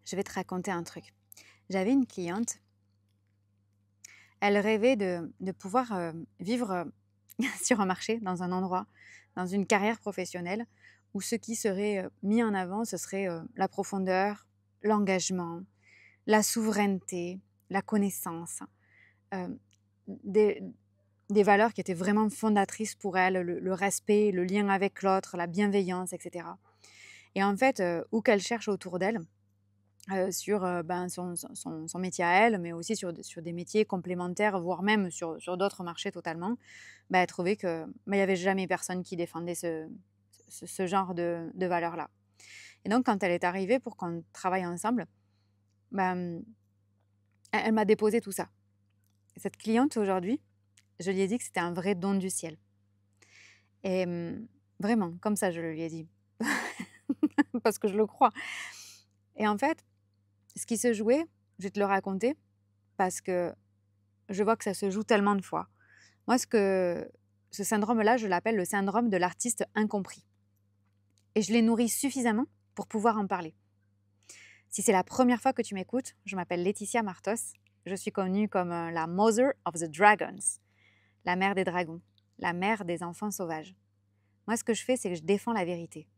je vais te raconter un truc. J'avais une cliente, elle rêvait de pouvoir vivre sur un marché, dans un endroit, dans une carrière professionnelle, où ce qui serait mis en avant, ce serait la profondeur, l'engagement, la souveraineté, la connaissance, euh, des, des valeurs qui étaient vraiment fondatrices pour elle, le respect, le lien avec l'autre, la bienveillance, etc. Et en fait, où qu'elle cherche autour d'elle, sur son métier à elle, mais aussi sur des métiers complémentaires, voire même sur d'autres marchés totalement, elle trouvait qu'il n'y avait jamais personne qui défendait ce genre de valeurs-là. Et donc, quand elle est arrivée pour qu'on travaille ensemble, elle m'a déposé tout ça. Et cette cliente, aujourd'hui, je lui ai dit que c'était un vrai don du ciel. Et vraiment, comme ça, je lui ai dit. Parce que je le crois. Et en fait, ce qui se jouait, je vais te le raconter, parce que je vois que ça se joue tellement de fois. Moi, ce syndrome-là, je l'appelle le syndrome de l'artiste incompris. Et je l'ai nourri suffisamment pour pouvoir en parler. Si c'est la première fois que tu m'écoutes, je m'appelle Laetitia Martos. Je suis connue comme la Mother of the Dragons, la mère des dragons, la mère des enfants sauvages. Moi, ce que je fais, c'est que je défends la vérité.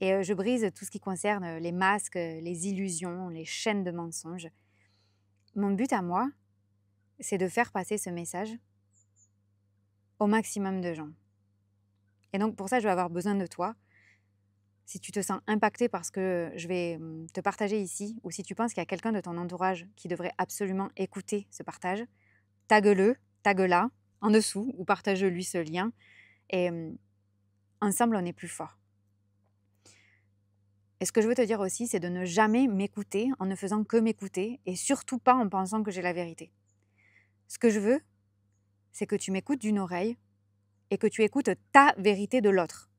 Et je brise tout ce qui concerne les masques, les illusions, les chaînes de mensonges. Mon but à moi, c'est de faire passer ce message au maximum de gens. Et donc, pour ça, je vais avoir besoin de toi. Si tu te sens impacté par ce que je vais te partager ici, ou si tu penses qu'il y a quelqu'un de ton entourage qui devrait absolument écouter ce partage, tague-le, tague-la en dessous, ou partage-lui ce lien. Et ensemble, on est plus fort. Et ce que je veux te dire aussi, c'est de ne jamais m'écouter en ne faisant que m'écouter, et surtout pas en pensant que j'ai la vérité. Ce que je veux, c'est que tu m'écoutes d'une oreille et que tu écoutes ta vérité de l'autre.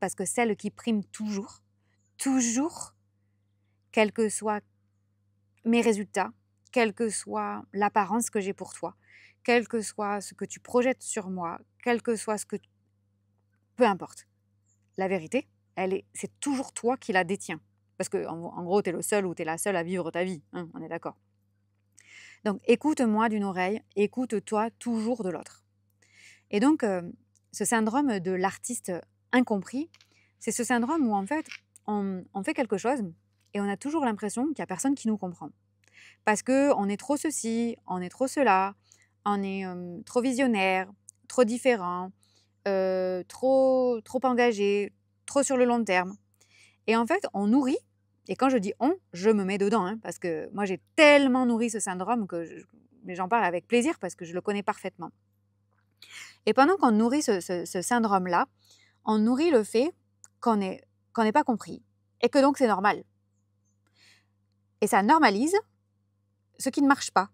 Parce que celle qui prime toujours, quels que soient mes résultats, quelle que soit l'apparence que j'ai pour toi, quel que soit ce que tu projettes sur moi, quel que soit ce que... Peu importe. La vérité, c'est toujours toi qui la détiens. Parce que, en gros, tu es le seul ou tu es la seule à vivre ta vie. Hein, on est d'accord. Donc, écoute-moi d'une oreille, écoute-toi toujours de l'autre. Et donc, ce syndrome de l'artiste incompris, c'est ce syndrome où, en fait, on fait quelque chose et on a toujours l'impression qu'il n'y a personne qui nous comprend. Parce qu'on est trop ceci, on est trop cela, on est trop visionnaire, trop différent, trop engagé, trop sur le long terme. Et en fait, on nourrit, et quand je dis on, je me mets dedans, hein, parce que moi j'ai tellement nourri ce syndrome mais j'en parle avec plaisir parce que je le connais parfaitement. Et pendant qu'on nourrit ce syndrome-là, on nourrit le fait qu'on n'est pas compris, et que donc c'est normal. Et ça normalise ce qui ne marche pas.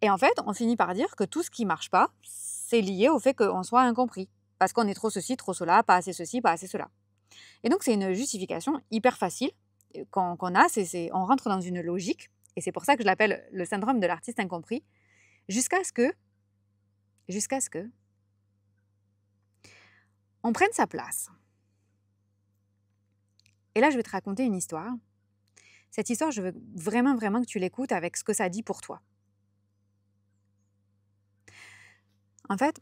Et en fait, on finit par dire que tout ce qui ne marche pas, c'est lié au fait qu'on soit incompris. Parce qu'on est trop ceci, trop cela, pas assez ceci, pas assez cela. Et donc, c'est une justification hyper facile qu'on a, on rentre dans une logique, et c'est pour ça que je l'appelle le syndrome de l'artiste incompris, jusqu'à ce que on prenne sa place. Et là, je vais te raconter une histoire. Cette histoire, je veux vraiment, vraiment que tu l'écoutes avec ce que ça dit pour toi. En fait,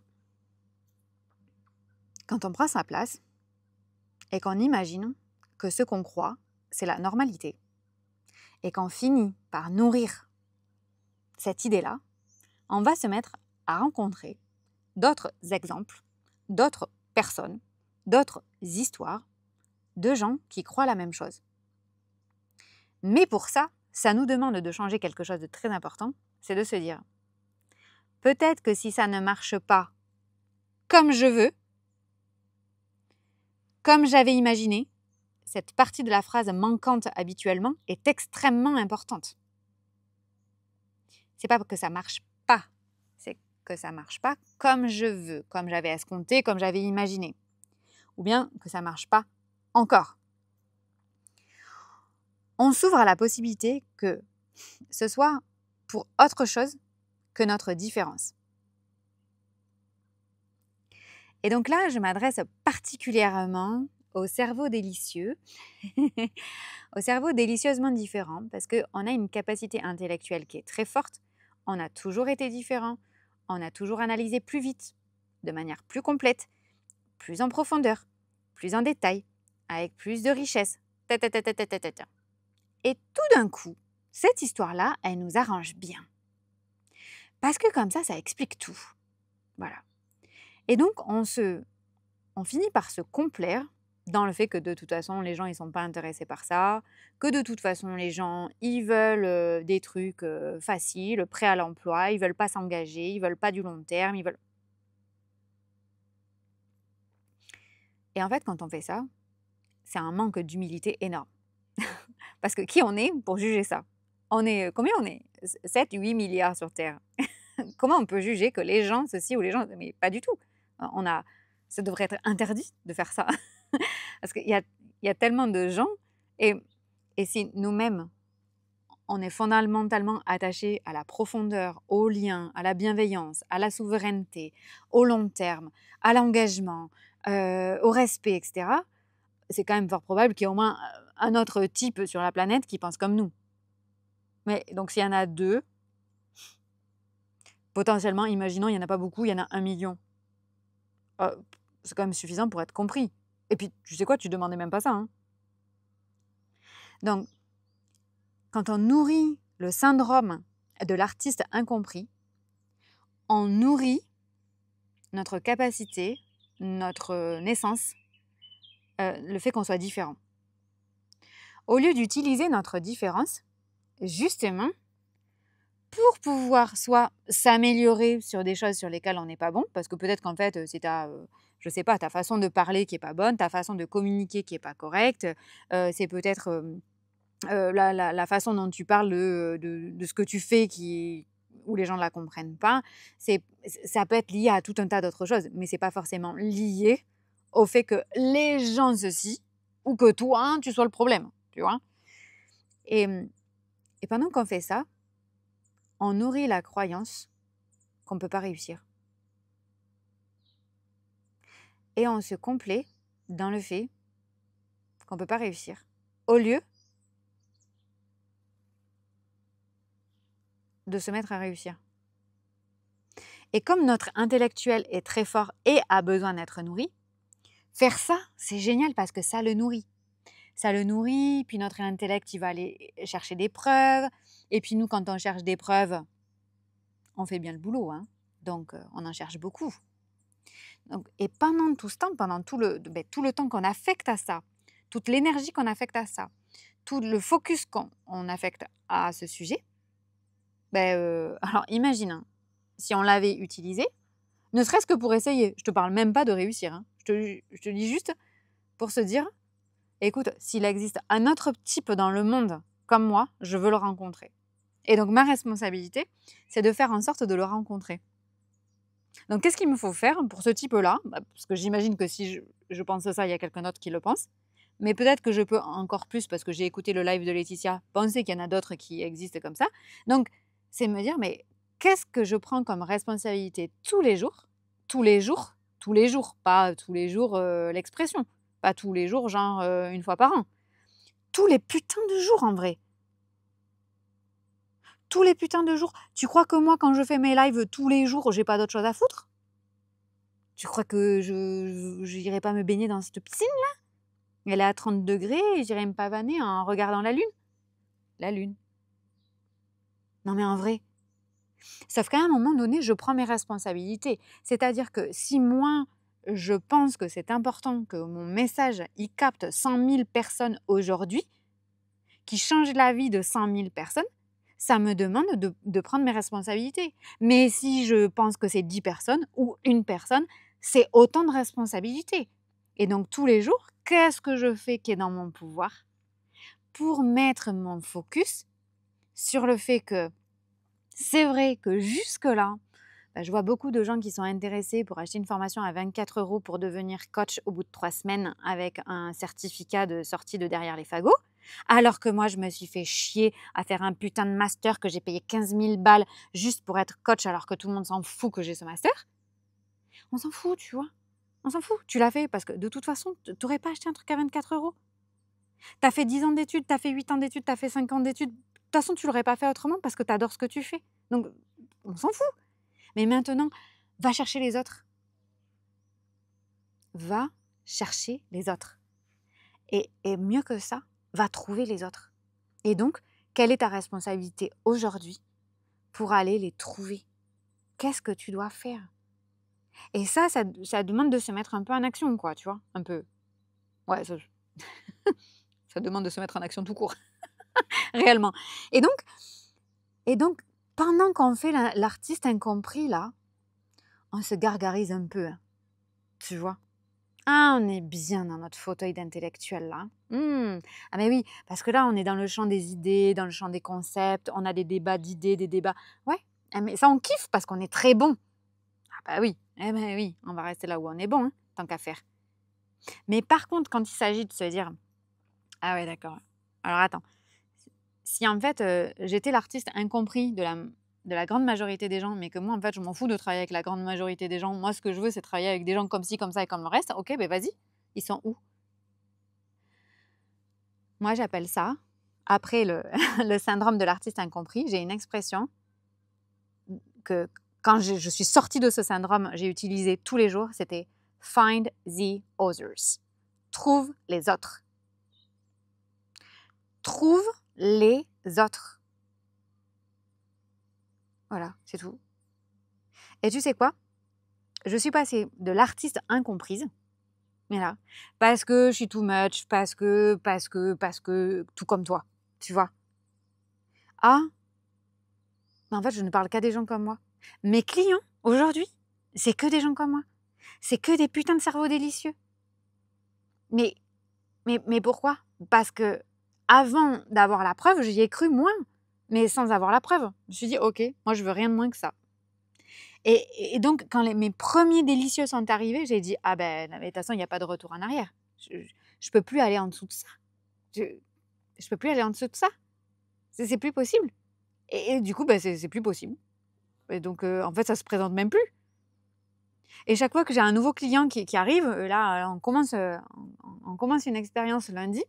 quand on prend sa place et qu'on imagine que ce qu'on croit, c'est la normalité, et qu'on finit par nourrir cette idée-là, on va se mettre à rencontrer d'autres exemples, d'autres personnes, d'autres histoires de gens qui croient la même chose. Mais pour ça, ça nous demande de changer quelque chose de très important, c'est de se dire, peut-être que si ça ne marche pas comme je veux, comme j'avais imaginé, cette partie de la phrase manquante habituellement est extrêmement importante. C'est pas que ça marche pas, c'est que ça marche pas comme je veux, comme j'avais escompté, comme j'avais imaginé. Ou bien que ça marche pas encore. On s'ouvre à la possibilité que ce soit pour autre chose que notre différence. Et donc là, je m'adresse particulièrement au cerveau délicieux, au cerveau délicieusement différent, parce qu'on a une capacité intellectuelle qui est très forte, on a toujours été différent, on a toujours analysé plus vite, de manière plus complète, plus en profondeur, plus en détail, avec plus de richesse. Ta, ta, ta, ta, ta, ta, ta, ta. Et tout d'un coup, cette histoire-là, elle nous arrange bien. Parce que comme ça explique tout. Voilà. Et donc, on finit par se complaire dans le fait que de toute façon, les gens, ils sont pas intéressés par ça, que de toute façon, les gens, ils veulent des trucs faciles, prêts à l'emploi, ils veulent pas s'engager, ils veulent pas du long terme, ils veulent... Et en fait, quand on fait ça, c'est un manque d'humilité énorme. Parce que qui on est pour juger ça? On est, combien on est? 7, 8 milliards sur Terre. Comment on peut juger que les gens, ceci ou les gens... Mais pas du tout. Ça devrait être interdit de faire ça. Parce qu'il y a tellement de gens, et si nous-mêmes, on est fondamentalement attachés à la profondeur, au lien, à la bienveillance, à la souveraineté, au long terme, à l'engagement, au respect, etc., c'est quand même fort probable qu'il y ait au moins un autre type sur la planète qui pense comme nous. Mais donc s'il y en a 2, potentiellement, imaginons, il n'y en a pas beaucoup, il y en a 1 million. C'est quand même suffisant pour être compris. Et puis, tu sais quoi, tu demandais même pas ça. Hein. Donc, quand on nourrit le syndrome de l'artiste incompris, on nourrit notre capacité, notre naissance, le fait qu'on soit différent. Au lieu d'utiliser notre différence, justement, pour pouvoir soit s'améliorer sur des choses sur lesquelles on n'est pas bon, parce que peut-être qu'en fait, c'est je sais pas, ta façon de parler qui n'est pas bonne, ta façon de communiquer qui n'est pas correcte, c'est peut-être la façon dont tu parles de ce que tu fais où les gens ne la comprennent pas. Ça peut être lié à tout un tas d'autres choses, mais ce n'est pas forcément lié au fait que les gens ceci, ou que toi, tu sois le problème, tu vois. Et pendant qu'on fait ça, on nourrit la croyance qu'on ne peut pas réussir. Et on se complaît dans le fait qu'on ne peut pas réussir. Au lieu de se mettre à réussir. Et comme notre intellectuel est très fort et a besoin d'être nourri, faire ça, c'est génial parce que ça le nourrit. Ça le nourrit, puis notre intellect, il va aller chercher des preuves. Et puis nous, quand on cherche des preuves, on fait bien le boulot. Hein. Donc, on en cherche beaucoup. Donc, et pendant tout ce temps, pendant tout le temps qu'on affecte à ça, toute l'énergie qu'on affecte à ça, tout le focus qu'on affecte à ce sujet, alors imagine, hein, si on l'avait utilisé, ne serait-ce que pour essayer. Je ne te parle même pas de réussir. Hein. Je te dis juste pour se dire, écoute, s'il existe un autre type dans le monde comme moi, je veux le rencontrer. Et donc, ma responsabilité, c'est de faire en sorte de le rencontrer. Donc, qu'est-ce qu'il me faut faire pour ce type-là? Parce que j'imagine que si je pense ça, il y a quelqu'un d'autre qui le pense. Mais peut-être que je peux encore plus, parce que j'ai écouté le live de Laetitia, penser qu'il y en a d'autres qui existent comme ça. Donc, c'est me dire, mais qu'est-ce que je prends comme responsabilité tous les jours, pas tous les jours l'expression, pas tous les jours, genre une fois par an. Tous les putains de jours, en vrai. Tous les putains de jours. Tu crois que moi, quand je fais mes lives tous les jours, j'ai pas d'autre chose à foutre? Tu crois que je n'irai pas me baigner dans cette piscine-là? Elle est à 30 degrés et j'irai me pavaner en regardant la lune? La lune. Non mais en vrai. Sauf qu'à un moment donné, je prends mes responsabilités. C'est-à-dire que si moi, je pense que c'est important que mon message, il capte 100 000 personnes aujourd'hui, qui change la vie de 100 000 personnes, ça me demande de prendre mes responsabilités. Mais si je pense que c'est 10 personnes ou une personne, c'est autant de responsabilités. Et donc tous les jours, qu'est-ce que je fais qui est dans mon pouvoir pour mettre mon focus sur le fait que c'est vrai que jusque-là, je vois beaucoup de gens qui sont intéressés pour acheter une formation à 24 € pour devenir coach au bout de 3 semaines avec un certificat de sortie de derrière les fagots. Alors que moi, je me suis fait chier à faire un putain de master que j'ai payé 15 000 balles juste pour être coach alors que tout le monde s'en fout que j'ai ce master. On s'en fout, tu vois. On s'en fout. Tu l'as fait parce que de toute façon, tu n'aurais pas acheté un truc à 24 €. Tu as fait 10 ans d'études, tu as fait 8 ans d'études, tu as fait 5 ans d'études. De toute façon, tu l'aurais pas fait autrement parce que tu adores ce que tu fais. Donc, on s'en fout. Mais maintenant, va chercher les autres. Va chercher les autres. Et mieux que ça, va trouver les autres. Et donc, quelle est ta responsabilité aujourd'hui pour aller les trouver? Qu'est-ce que tu dois faire? Et ça demande de se mettre un peu en action, quoi, tu vois? Un peu. Ouais, ça demande de se mettre en action tout court, réellement. Et donc, pendant qu'on fait l'artiste incompris, là, on se gargarise un peu, hein, tu vois? Ah, on est bien dans notre fauteuil d'intellectuel, là. Ah mais oui, parce que là, on est dans le champ des idées, dans le champ des concepts, on a des débats d'idées, des débats... Ouais, mais ça, on kiffe parce qu'on est très bon. Ah bah oui, eh ben oui, on va rester là où on est bon, hein, tant qu'à faire. Mais par contre, quand il s'agit de se dire: «Ah ouais, d'accord, alors attends, si en fait, j'étais l'artiste incompris de la grande majorité des gens, mais que moi, en fait, je m'en fous de travailler avec la grande majorité des gens. Moi, ce que je veux, c'est travailler avec des gens comme ci, comme ça et comme le reste. OK, ben vas-y, ils sont où?» Moi, j'appelle ça, après le le syndrome de l'artiste incompris, j'ai une expression que quand je suis sortie de ce syndrome, j'ai utilisé tous les jours, c'était «Find the others». Trouve les autres. Trouve les autres. Voilà, c'est tout. Et tu sais quoi? Je suis passée de l'artiste incomprise, mais là, parce que je suis too much, parce que, tout comme toi, tu vois? Ah, mais en fait, je ne parle qu'à des gens comme moi. Mes clients, aujourd'hui, c'est que des gens comme moi. C'est que des putains de cerveaux délicieux. Mais, mais pourquoi? Parce que avant d'avoir la preuve, j'y ai cru moins. Mais sans avoir la preuve, je me suis dit, OK, moi, je veux rien de moins que ça. Et donc, quand mes premiers délicieux sont arrivés, j'ai dit, ah ben, de toute façon, il n'y a pas de retour en arrière. Je ne peux plus aller en dessous de ça. Je ne peux plus aller en dessous de ça. C'est plus possible. Et du coup, ben, c'est plus possible. Et donc, en fait, ça se présente même plus. Et chaque fois que j'ai un nouveau client qui arrive, là, on commence une expérience lundi.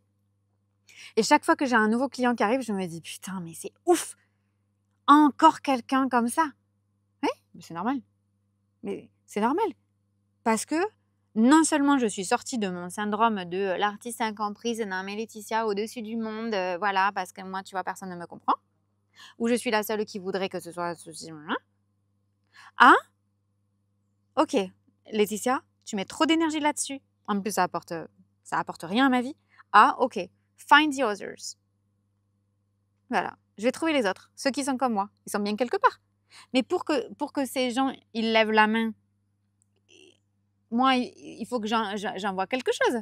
Et chaque fois que j'ai un nouveau client qui arrive, je me dis, putain, mais c'est ouf! Encore quelqu'un comme ça. Oui, mais c'est normal. Mais c'est normal. Parce que non seulement je suis sortie de mon syndrome de l'artiste incomprise, non mais Laetitia, au-dessus du monde, voilà, parce que moi, tu vois, personne ne me comprend. Ou je suis la seule qui voudrait que ce soit ceci. Ah, ok, Laetitia, tu mets trop d'énergie là-dessus. En plus, ça apporte rien à ma vie. Ah, ok, find the others. Voilà, je vais trouver les autres, ceux qui sont comme moi. Ils sont bien quelque part. Mais pour que ces gens, ils lèvent la main, moi, il faut que j'envoie quelque chose.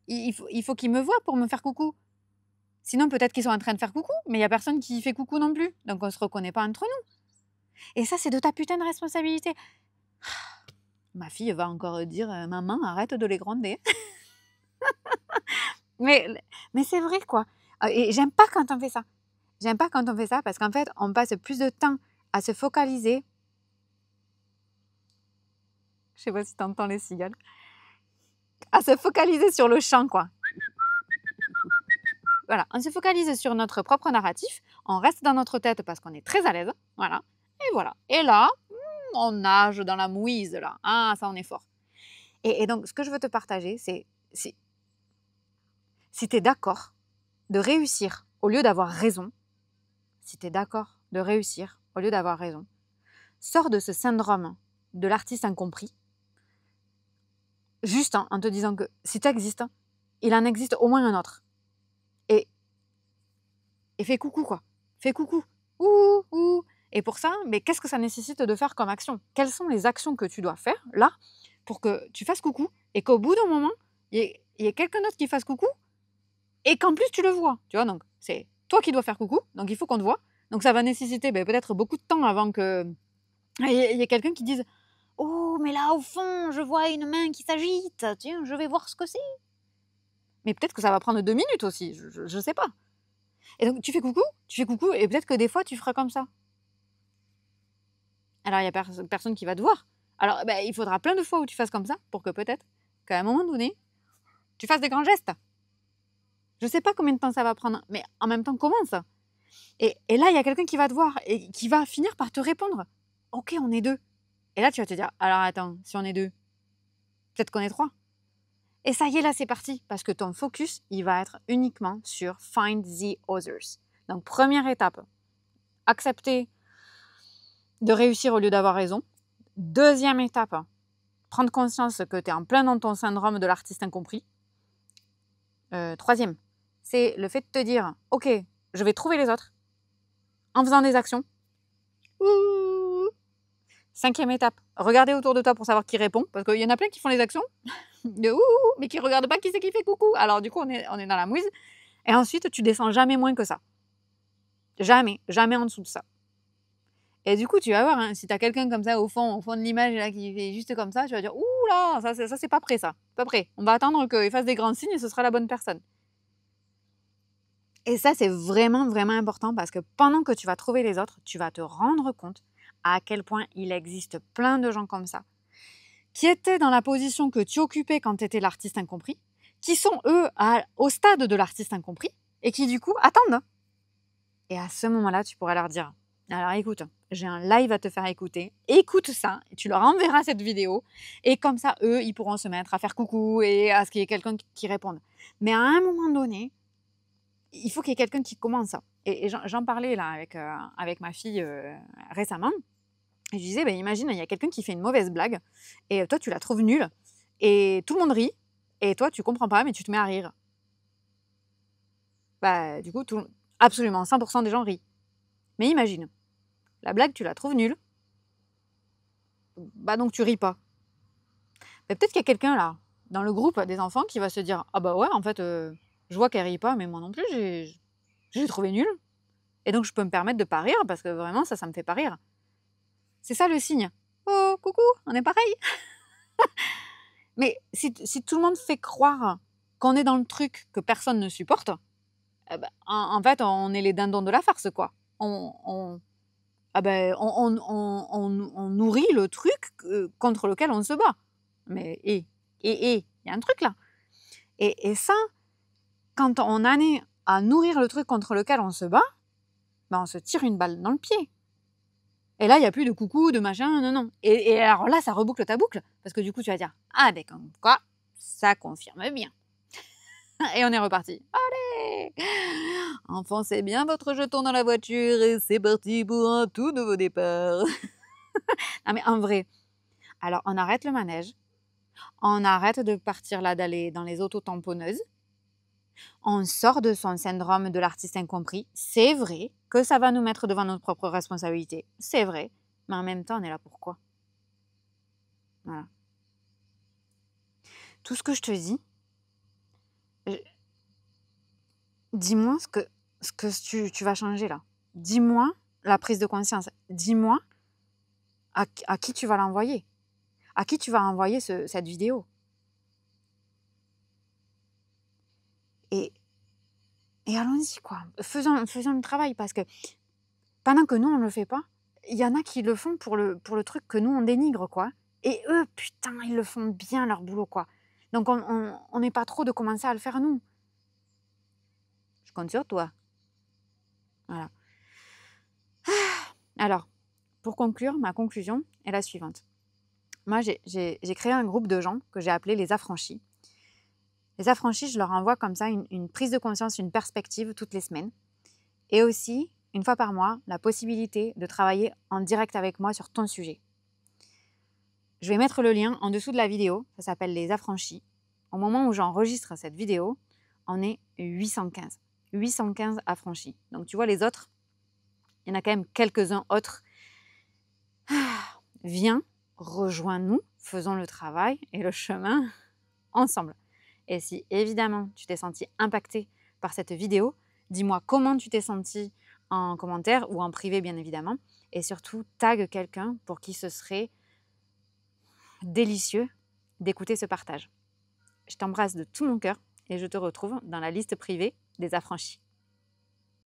Il faut qu'ils me voient pour me faire coucou. Sinon, peut-être qu'ils sont en train de faire coucou, mais il n'y a personne qui fait coucou non plus. Donc, on ne se reconnaît pas entre nous. Et ça, c'est de ta putain de responsabilité. Ma fille va encore dire, maman, arrête de les gronder. mais c'est vrai, quoi. Et j'aime pas quand on fait ça. J'aime pas quand on fait ça parce qu'en fait, on passe plus de temps à se focaliser. Je sais pas si tu entends les cigales. À se focaliser sur le chant, quoi. Voilà, on se focalise sur notre propre narratif, on reste dans notre tête parce qu'on est très à l'aise, voilà, et voilà. Et là, on nage dans la mouise, là. Ah, ça, on est fort. Et donc, ce que je veux te partager, c'est si tu es d'accord de réussir au lieu d'avoir raison, si tu es d'accord de réussir au lieu d'avoir raison, sors de ce syndrome de l'artiste incompris, juste en te disant que si tu existes, il en existe au moins un autre. Et fais coucou, quoi. Fais coucou. Ouh, ouh. Et pour ça, mais qu'est-ce que ça nécessite de faire comme action? Quelles sont les actions que tu dois faire, là, pour que tu fasses coucou et qu'au bout d'un moment, il y ait quelqu'un d'autre qui fasse coucou et qu'en plus, tu le vois. Tu vois, donc, c'est toi qui dois faire coucou, donc il faut qu'on te voit. Donc, ça va nécessiter peut-être beaucoup de temps avant que il y ait quelqu'un qui dise « Oh, mais là, au fond, je vois une main qui s'agite. Tiens, je vais voir ce que c'est. » Mais peut-être que ça va prendre 2 minutes aussi, je sais pas. Et donc, tu fais coucou, et peut-être que des fois, tu feras comme ça. Alors, il n'y a personne qui va te voir. Alors, ben, il faudra plein de fois où tu fasses comme ça pour que peut-être qu'à un moment donné, tu fasses des grands gestes. Je ne sais pas combien de temps ça va prendre, mais en même temps, commence. Et là, il y a quelqu'un qui va te voir et qui va finir par te répondre. Ok, on est 2. Et là, tu vas te dire, alors attends, si on est 2, peut-être qu'on est 3. Et ça y est, là, c'est parti. Parce que ton focus, il va être uniquement sur find the others. Donc, première étape, accepter de réussir au lieu d'avoir raison. Deuxième étape, prendre conscience que tu es en plein dans ton syndrome de l'artiste incompris. Troisième, c'est le fait de te dire, ok, je vais trouver les autres en faisant des actions. Ouh. Cinquième étape, regarder autour de toi pour savoir qui répond, parce qu'il y en a plein qui font les actions, de ouh, mais qui ne regardent pas qui c'est qui fait coucou. Alors du coup, on est dans la mouise. Et ensuite, tu descends jamais moins que ça. Jamais en dessous de ça. Et du coup, tu vas voir, hein, si tu as quelqu'un comme ça au fond de l'image là, qui fait juste comme ça, tu vas dire, ouh là, ça c'est pas prêt ça. Pas prêt. On va attendre qu'il fasse des grands signes et ce sera la bonne personne. Et ça, c'est vraiment, vraiment important parce que pendant que tu vas trouver les autres, tu vas te rendre compte à quel point il existe plein de gens comme ça, qui étaient dans la position que tu occupais quand tu étais l'artiste incompris, qui sont eux au stade de l'artiste incompris et qui du coup attendent. Et à ce moment-là, tu pourrais leur dire, alors écoute, j'ai un live à te faire écouter, écoute ça, et tu leur enverras cette vidéo, et comme ça, eux, ils pourront se mettre à faire coucou et à ce qu'il y ait quelqu'un qui réponde. Mais à un moment donné, il faut qu'il y ait quelqu'un qui commence. Et j'en parlais là avec ma fille récemment. Et je disais, ben, imagine, il y a quelqu'un qui fait une mauvaise blague, et toi, tu la trouves nulle, et tout le monde rit, et toi, tu comprends pas, mais tu te mets à rire. Bah, du coup, absolument 100% des gens rient. Mais imagine, la blague, tu la trouves nulle, bah donc tu ris pas. Mais peut-être qu'il y a quelqu'un là, dans le groupe des enfants, qui va se dire, ah bah ouais, en fait, je vois qu'elle rit pas, mais moi non plus, j'ai trouvé nulle. Et donc, je peux me permettre de pas rire, parce que vraiment, ça me fait pas rire. C'est ça le signe. Oh, coucou, on est pareil. Mais si tout le monde fait croire qu'on est dans le truc que personne ne supporte, eh ben, en fait, on est les dindons de la farce, quoi. On nourrit le truc contre lequel on se bat. Mais il y a un truc là. Et ça, quand on en est à nourrir le truc contre lequel on se bat, ben on se tire une balle dans le pied. Et là, il n'y a plus de coucou, de machin, non. Et alors là, ça reboucle ta boucle. Parce que du coup, tu vas dire, ah ben comme quoi, ça confirme bien. Et on est reparti. Allez, enfoncez bien votre jeton dans la voiture et c'est parti pour un tout nouveau départ. Non mais en vrai, alors on arrête le manège, on arrête de partir là d'aller dans les auto-tamponneuses, on sort de son syndrome de l'artiste incompris. C'est vrai que ça va nous mettre devant notre propre responsabilité, c'est vrai, mais en même temps, on est là pour quoi? Voilà. Tout ce que je te dis, dis-moi ce que tu vas changer là. Dis-moi la prise de conscience. Dis-moi à qui tu vas l'envoyer. À qui tu vas envoyer cette vidéo. Et allons-y, quoi. Faisons le travail, parce que pendant que nous, on ne le fait pas, il y en a qui le font pour le truc que nous, on dénigre, quoi. Et eux, putain, ils le font bien, leur boulot, quoi. Donc, on n'est pas trop de commencer à le faire, nous. Je compte sur toi. Voilà. Alors, pour conclure, ma conclusion est la suivante. Moi, j'ai créé un groupe de gens que j'ai appelé les affranchis. Les affranchis, je leur envoie comme ça une prise de conscience, une perspective toutes les semaines. Et aussi, une fois par mois, la possibilité de travailler en direct avec moi sur ton sujet. Je vais mettre le lien en dessous de la vidéo, ça s'appelle les affranchis. Au moment où j'enregistre cette vidéo, on est 815. 815 affranchis. Donc tu vois, les autres, il y en a quand même quelques-uns autres. Viens, rejoins-nous, faisons le travail et le chemin ensemble. Et si évidemment tu t'es senti impacté par cette vidéo, dis-moi comment tu t'es senti en commentaire ou en privé bien évidemment. Et surtout, tag quelqu'un pour qui ce serait délicieux d'écouter ce partage. Je t'embrasse de tout mon cœur et je te retrouve dans la liste privée des affranchis.